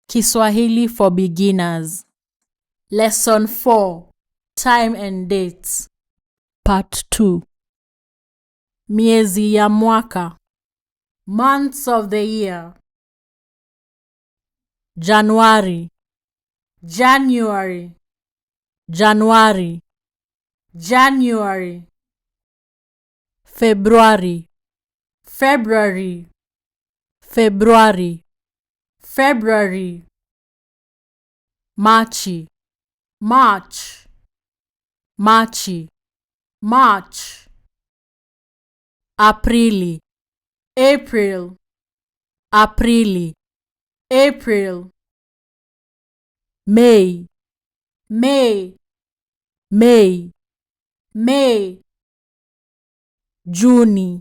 Kiswahili for Beginners. Lesson 4. Time and Dates. Part 2. Miezi ya mwaka. Months of the year. January, January, January, January. February, February, February, February. Marchi, March, Marchi, March. Aprili, April, Aprili, April. May, May, May, May. Juni,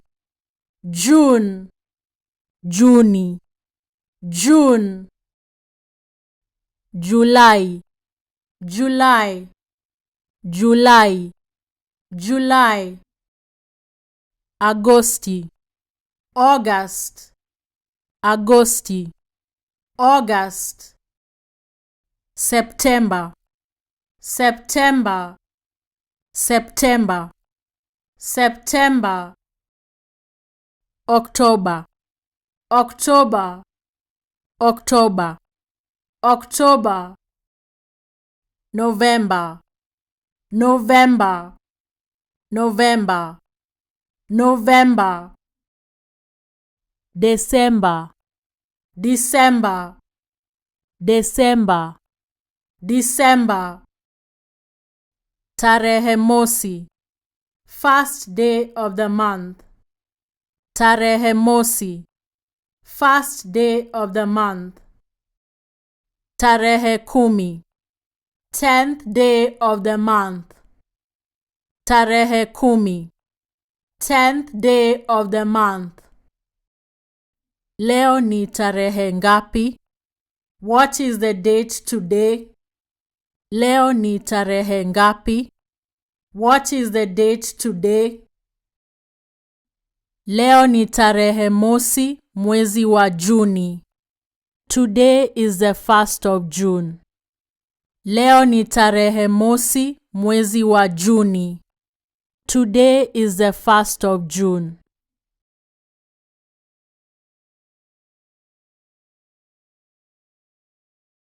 June, Juni, June. July, July, July, July. Agosti, August, Agosti, August. September, September, September, September. October, October, October, October. November, November, November, November. December, December, December, December. Tarehe mosi, first day of the month. Tarehe mosi, first day of the month. Tarehe kumi, 10th day of the month. Tarehe kumi, 10th day of the month. Leo ni tarehe ngapi? What is the date today? Leo ni tarehe ngapi? What is the date today? Leo ni tarehe mosi, mwezi wa Juni. Today is the 1st of June. Leo ni tarehe mosi, mwezi wa Juni. Today is the 1st of June.